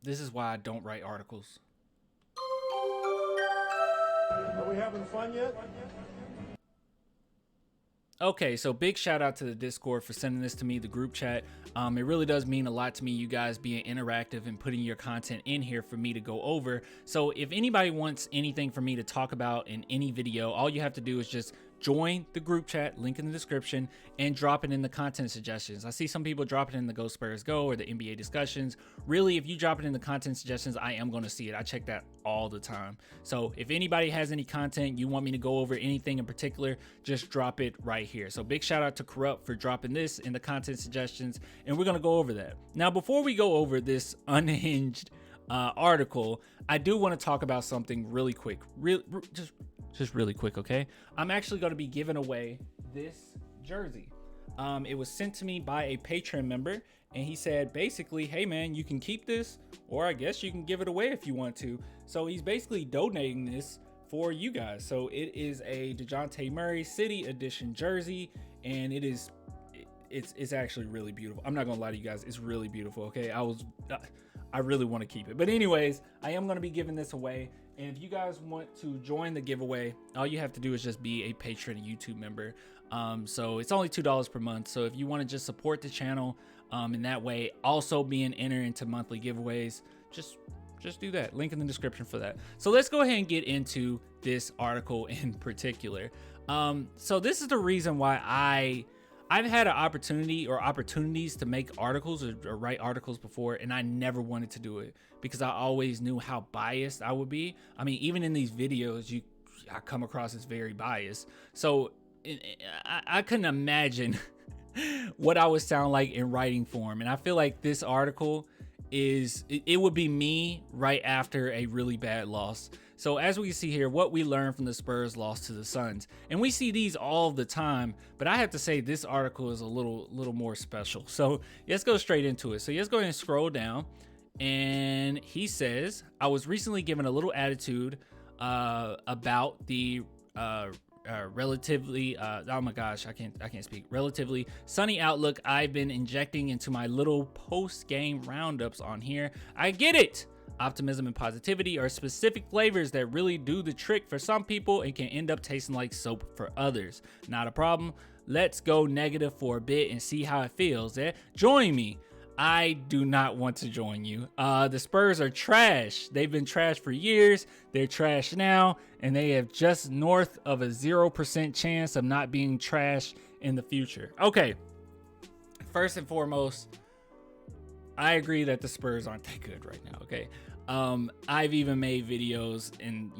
This is why I don't write articles. Are we having fun yet? Okay, so big shout out to the Discord for sending this to me, the group chat. It really does mean a lot to me, you guys being interactive and putting your content in here for me to go over. So if anybody wants anything for me to talk about in any video, all you have to do is just join the group chat, link in the description, and drop it in the content suggestions. I see some people drop it in the Go Spurs Go or the NBA discussions. Really, if you drop it in the content suggestions, I am going to see it. I check that all the time. So if anybody has any content you want me to go over, anything in particular, just drop it right here. So big shout out to Corrupt for dropping this in the content suggestions, and we're going to go over that. Now, before we go over this unhinged article, I do want to talk about something really quick. Just really quick, okay? I'm actually going to be giving away this jersey. It was sent to me by a Patreon member, and he said basically, hey man, you can keep this, or I guess you can give it away if you want to. So he's basically donating this for you guys. So it is a DeJounte Murray City Edition jersey, and it's actually really beautiful. I'm not gonna lie to you guys, it's really beautiful. Okay, I really want to keep it, but anyways, I am going to be giving this away. And if you guys want to join the giveaway, all you have to do is just be a Patreon YouTube member. So it's only $2 per month. So if you want to just support the channel in that way, also being entered into monthly giveaways, just do that. Link in the description for that. So let's go ahead and get into this article in particular. So this is the reason why I've had an opportunity or opportunities to make articles or write articles before, and I never wanted to do it because I always knew how biased I would be. I mean, even in these videos, I come across as very biased. So I couldn't imagine what I would sound like in writing form. And I feel like this article it would be me right after a really bad loss. So as we can see here, what we learned from the Spurs loss to the Suns, and we see these all the time, but I have to say this article is a little more special. So let's go straight into it. So let's go ahead and scroll down, and he says, I was recently given a little attitude about the relatively oh my gosh, I can't speak, relatively sunny outlook I've been injecting into my little post-game roundups on here. I get it. Optimism and positivity are specific flavors that really do the trick for some people and can end up tasting like soap for others. Not a problem. Let's go negative for a bit and see how it feels. Join me. I do not want to join you. The Spurs are trash. They've been trash for years. They're trash now, and they have just north of a 0% chance of not being trash in the future. Okay. First and foremost, I agree that the Spurs aren't that good right now. Okay. I've even made videos in,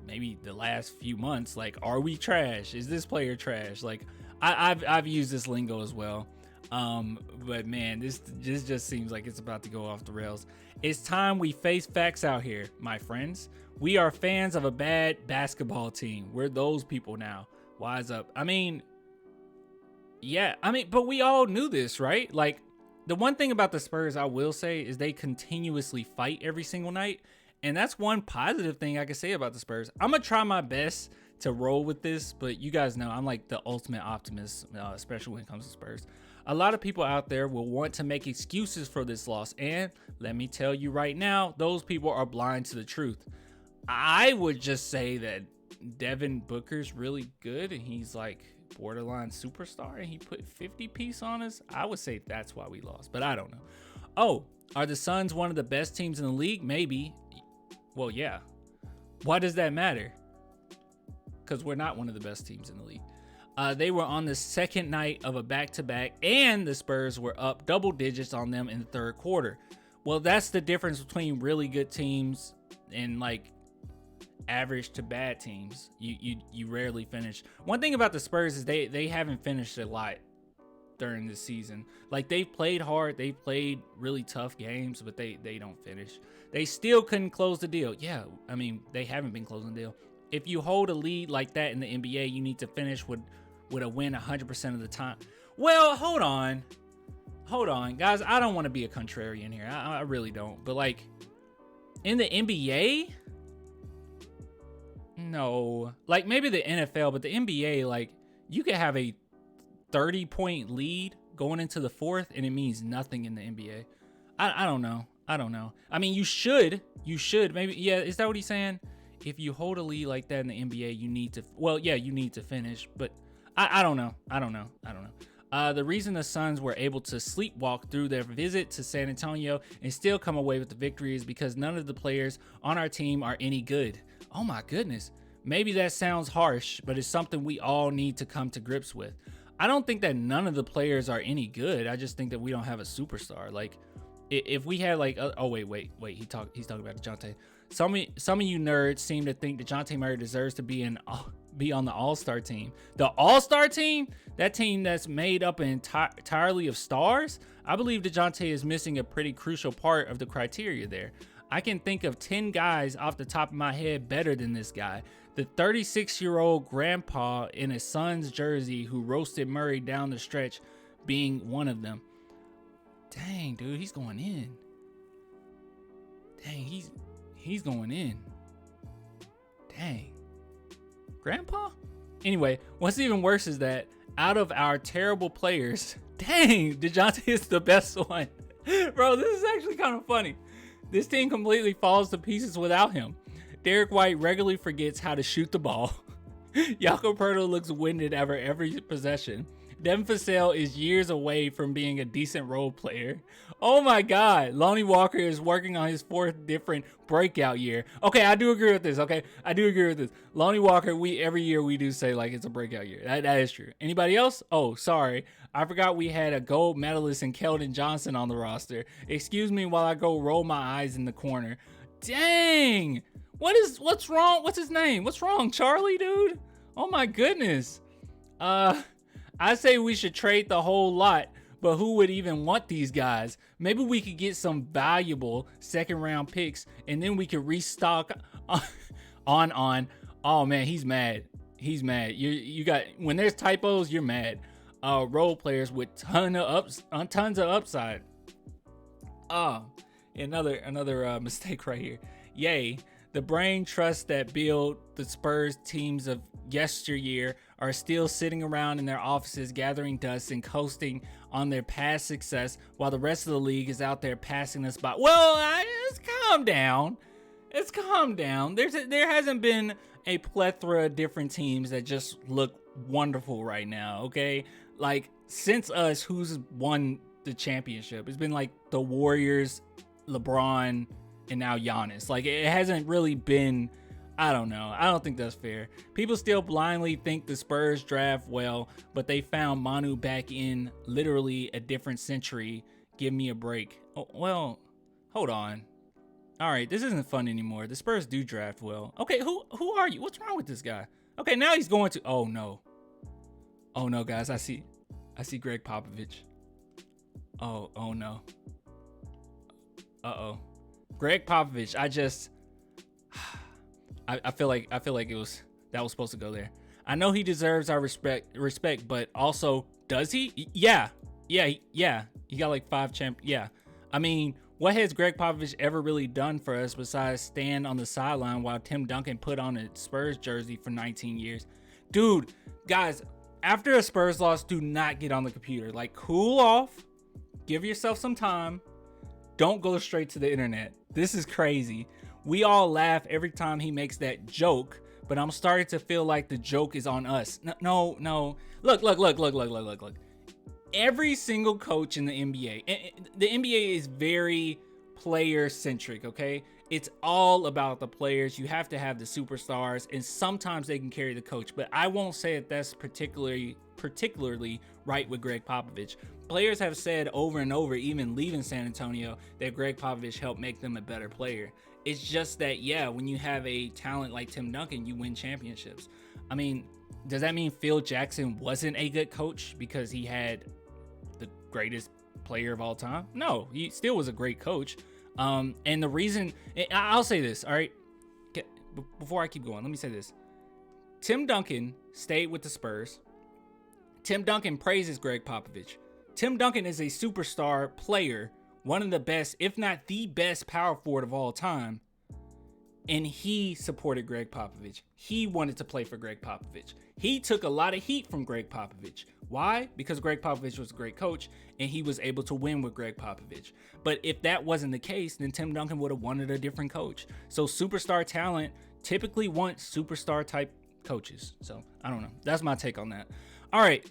maybe the last few months, like, are we trash? Is this player trash? Like, I've used this lingo as well. But man, this just seems like it's about to go off the rails. It's time we face facts out here, my friends. We are fans of a bad basketball team. We're those people now. Wise up. I mean, but we all knew this, right? Like, the one thing about the Spurs I will say is they continuously fight every single night. And that's one positive thing I can say about the Spurs. I'm going to try my best to roll with this, but you guys know I'm like the ultimate optimist, especially when it comes to Spurs. A lot of people out there will want to make excuses for this loss, and let me tell you right now, those people are blind to the truth. I would just say that Devin Booker's really good, and he's like borderline superstar, and he put 50 piece on us. I would say that's why we lost, but I don't know. Oh, are the Suns one of the best teams in the league? Maybe. Well, yeah. Why does that matter? Because we're not one of the best teams in the league. They were on the second night of a back-to-back, and the Spurs were up double digits on them in the third quarter. Well, that's the difference between really good teams and like average to bad teams. You rarely finish. One thing about the Spurs is they haven't finished a lot during the season. Like, they've played hard, they played really tough games, but they don't finish. They still couldn't close the deal. Yeah, I mean, they haven't been closing the deal. If you hold a lead like that in the NBA, you need to finish with a win 100% of the time. Well, hold on, guys. I don't want to be a contrarian here. I really don't. But like in the NBA, no. Like maybe the NFL, but the NBA, like you could have a 30-point lead going into the fourth, and it means nothing in the NBA. I don't know. I don't know. I mean, you should maybe. Yeah, is that what he's saying? If you hold a lead like that in the NBA, you need to. Well, yeah, you need to finish. But I don't know. I don't know. The reason the Suns were able to sleepwalk through their visit to San Antonio and still come away with the victory is because none of the players on our team are any good. Oh my goodness. Maybe that sounds harsh, but it's something we all need to come to grips with. I don't think that none of the players are any good. I just think that we don't have a superstar. Like, if we had like, oh wait, he's talking about DeJounte. Some of you nerds seem to think DeJounte Murray deserves to be on the All-Star team. The All-Star team, that team that's made up entirely of stars. I believe DeJounte is missing a pretty crucial part of the criteria there. I can think of 10 guys off the top of my head better than this guy. The 36-year-old grandpa in a Suns jersey who roasted Murray down the stretch being one of them. Dang, dude, he's going in. Dang, he's going in. Dang. Grandpa? Anyway, what's even worse is that out of our terrible players, dang, DeJounte is the best one. Bro, this is actually kind of funny. This team completely falls to pieces without him. Derek White regularly forgets how to shoot the ball. Jakob Poeltl looks winded after every possession. Devin Vassell is years away from being a decent role player. Oh my God. Lonnie Walker is working on his 4th different breakout year. Okay, I do agree with this. Lonnie Walker, every year we do say like it's a breakout year. That is true. Anybody else? Oh, sorry. I forgot we had a gold medalist in Keldon Johnson on the roster. Excuse me while I go roll my eyes in the corner. Dang. What's wrong? What's his name? What's wrong, Charlie, dude? Oh my goodness. I say we should trade the whole lot, but who would even want these guys? Maybe we could get some valuable 2nd round picks and then we could restock on. Oh man, he's mad. You got, when there's typos, you're mad. Role players with tons of upside. Another mistake right here. Yay. The brain trust that built the Spurs teams of yesteryear are still sitting around in their offices gathering dust and coasting on their past success while the rest of the league is out there passing us by. Well, let's calm down. There hasn't been a plethora of different teams that just look wonderful right now, okay? Like, since us, who's won the championship? It's been like the Warriors, LeBron, and now Giannis. Like, it hasn't really been, I don't know. I don't think that's fair. People still blindly think the Spurs draft well, but they found Manu back in literally a different century. Give me a break. Oh, well, hold on. All right, this isn't fun anymore. The Spurs do draft well. Okay, who are you? What's wrong with this guy? Okay, now he's going to, oh no, guys, I see Greg Popovich. Oh no. Uh-oh. Greg Popovich, I feel like that was supposed to go there. I know he deserves our respect, but also, does he? Yeah. He got like 5 Yeah. I mean, what has Greg Popovich ever really done for us besides stand on the sideline while Tim Duncan put on a Spurs jersey for 19 years? Dude, guys, after a Spurs loss, do not get on the computer. Like, cool off. Give yourself some time. Don't go straight to the internet. This is crazy. We all laugh every time he makes that joke, but I'm starting to feel like the joke is on us. No. Look. Every single coach in the NBA, the NBA is very player centric, okay? It's all about the players. You have to have the superstars, and sometimes they can carry the coach, but I won't say that that's particularly right with Greg Popovich. Players have said over and over, even leaving San Antonio, that Greg Popovich helped make them a better player. It's just that, yeah, when you have a talent like Tim Duncan, you win championships. I mean, does that mean Phil Jackson wasn't a good coach because he had the greatest player of all time? No, he still was a great coach. And the reason, I'll say this, all right? Before I keep going, let me say this. Tim Duncan stayed with the Spurs. Tim Duncan praises Greg Popovich. Tim Duncan is a superstar player, one of the best, if not the best power forward of all time. and he supported Greg Popovich. He wanted to play for Greg Popovich. He took a lot of heat from Greg Popovich. Why? Because Greg Popovich was a great coach and he was able to win with Greg Popovich. But if that wasn't the case, then Tim Duncan would have wanted a different coach. So superstar talent typically wants superstar type coaches. So I don't know. That's my take on that. All right.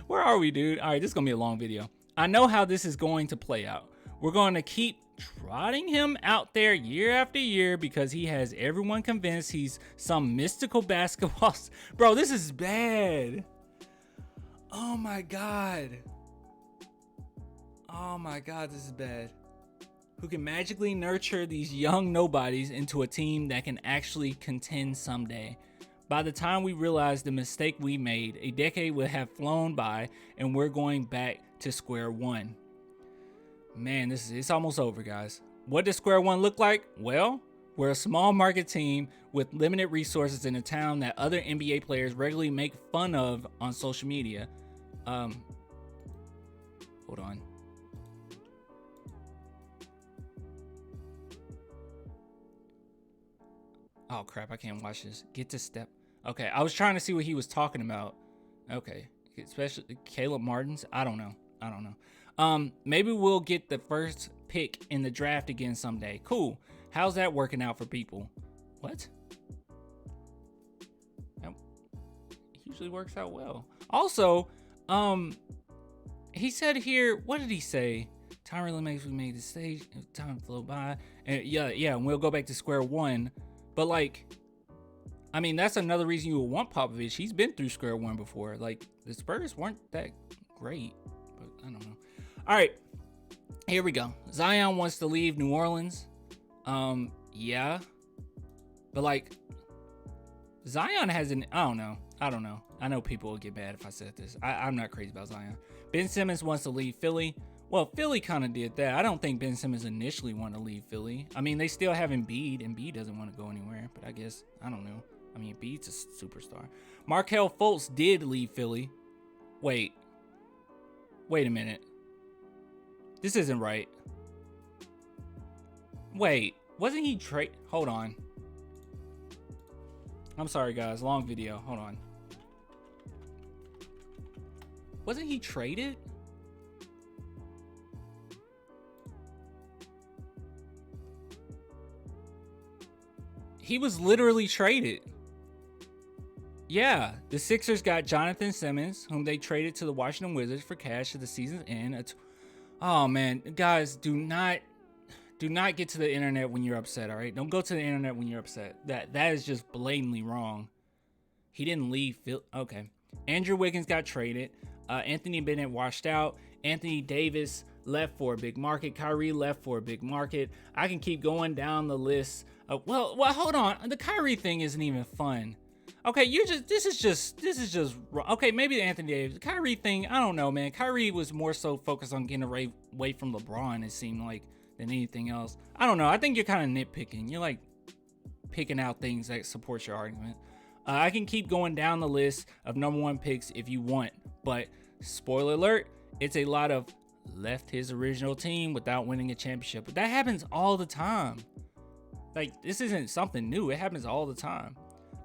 Where are we, dude? All right, this is going to be a long video. I know how this is going to play out. We're going to keep trotting him out there year after year because he has everyone convinced he's some mystical basketball. Bro, this is bad. Oh my God. Oh my God, this is bad. Who can magically nurture these young nobodies into a team that can actually contend someday. By the time we realize the mistake we made, a decade will have flown by and we're going back to square one. Man, it's almost over, guys. What does square one look like? Well, we're a small market team with limited resources in a town that other NBA players regularly make fun of on social media. Hold on. Oh crap, I can't watch this. Get to step. Okay, I was trying to see what he was talking about. Okay, especially Caleb Martins. I don't know. Maybe we'll get the first pick in the draft again someday. Cool. How's that working out for people? What? That usually works out well. Also, he said here, what did he say? Time really makes we made the stage. Time flow by. And yeah, and we'll go back to square one. But like, I mean, that's another reason you would want Popovich. He's been through square one before. Like, the Spurs weren't that great, but I don't know. All right, here we go. Zion wants to leave New Orleans. Yeah, but like, Zion hasn't. I don't know. I know people will get mad if I said this. I'm not crazy about Zion. Ben Simmons wants to leave Philly. Well, Philly kind of did that. I don't think Ben Simmons initially wanted to leave Philly. I mean, they still have Embiid. Embiid doesn't want to go anywhere, but I guess, I don't know. I mean, Embiid's a superstar. Markelle Fultz did leave Philly. Wait a minute. This isn't right. Wait, wasn't he trade? Hold on. I'm sorry, guys. Long video. Hold on. Wasn't he traded? He was literally traded. Yeah, the Sixers got Jonathan Simmons, whom they traded to the Washington Wizards for cash at the season's end. Oh man, guys, do not get to the internet when you're upset, all right? Don't go to the internet when you're upset. That is just blatantly wrong. He didn't leave. Okay. Andrew Wiggins got traded. Anthony Bennett washed out. Anthony Davis left for a big market. Kyrie left for a big market. I can keep going down the list. Well, hold on. The Kyrie thing isn't even fun. Okay, this is just okay. Maybe the Anthony Davis, the Kyrie thing. I don't know, man. Kyrie was more so focused on getting away from LeBron. It seemed like than anything else. I don't know. I think you're kind of nitpicking. You're like picking out things that support your argument. I can keep going down the list of number one picks if you want, but spoiler alert, it's a lot of left his original team without winning a championship. But that happens all the time. Like, this isn't something new. It happens all the time.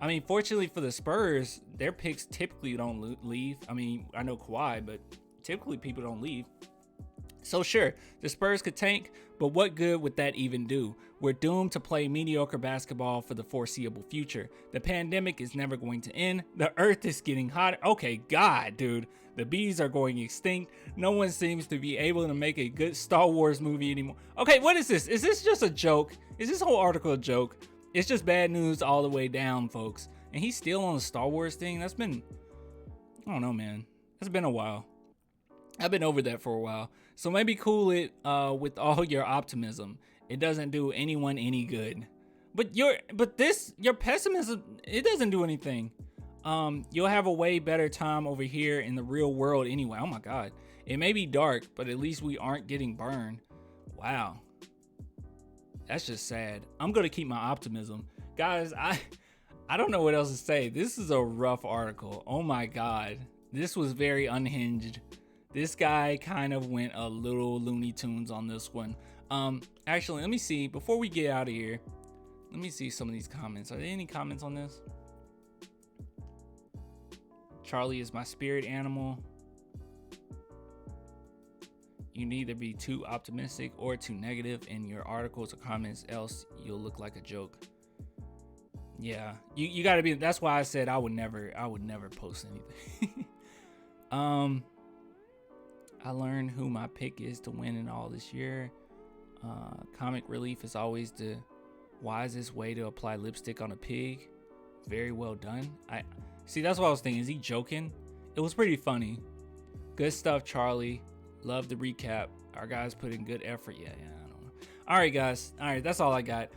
I mean, fortunately for the Spurs, their picks typically don't leave. I mean, I know Kawhi, but typically people don't leave. So sure, the Spurs could tank, but what good would that even do? We're doomed to play mediocre basketball for the foreseeable future. The pandemic is never going to end. The earth is getting hotter. Okay, God, dude. The bees are going extinct. No one seems to be able to make a good Star Wars movie anymore. Okay, what is this? Is this just a joke? Is this whole article a joke? It's just bad news all the way down, folks. And he's still on the Star Wars thing? That's been, I don't know, man. It's been a while. I've been over that for a while. So maybe cool it with all your optimism. It doesn't do anyone any good. But your pessimism, it doesn't do anything. You'll have a way better time over here in the real world anyway. Oh my God. It may be dark, but at least we aren't getting burned. Wow. That's just sad. I'm going to keep my optimism. Guys, I don't know what else to say. This is a rough article. Oh my God. This was very unhinged. This guy kind of went a little Looney Tunes on this one. Actually, let me see. Before we get out of here, Let me see some of these comments. Are there any comments on this? Charlie is my spirit animal. You need either be too optimistic or too negative in your articles or comments, else you'll look like a joke. Yeah, you gotta be. That's why I said I would never post anything. I learned who my pick is to win in all this year. Comic relief is always the wisest way to apply lipstick on a pig. Very well done. I see. That's what I was thinking. Is he joking? It was pretty funny. Good stuff, Charlie. Love the recap. Our guys put in good effort. Yeah, I don't know. All right, guys. All right, that's all I got.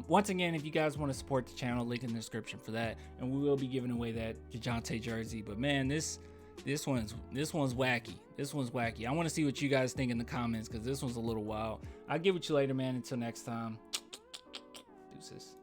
Once again, if you guys want to support the channel, link in the description for that, and we will be giving away that DeJounte jersey. But man, this one's wacky. This one's wacky. I want to see what you guys think in the comments, because this one's a little wild. I'll get with you later, man. Until next time. Deuces.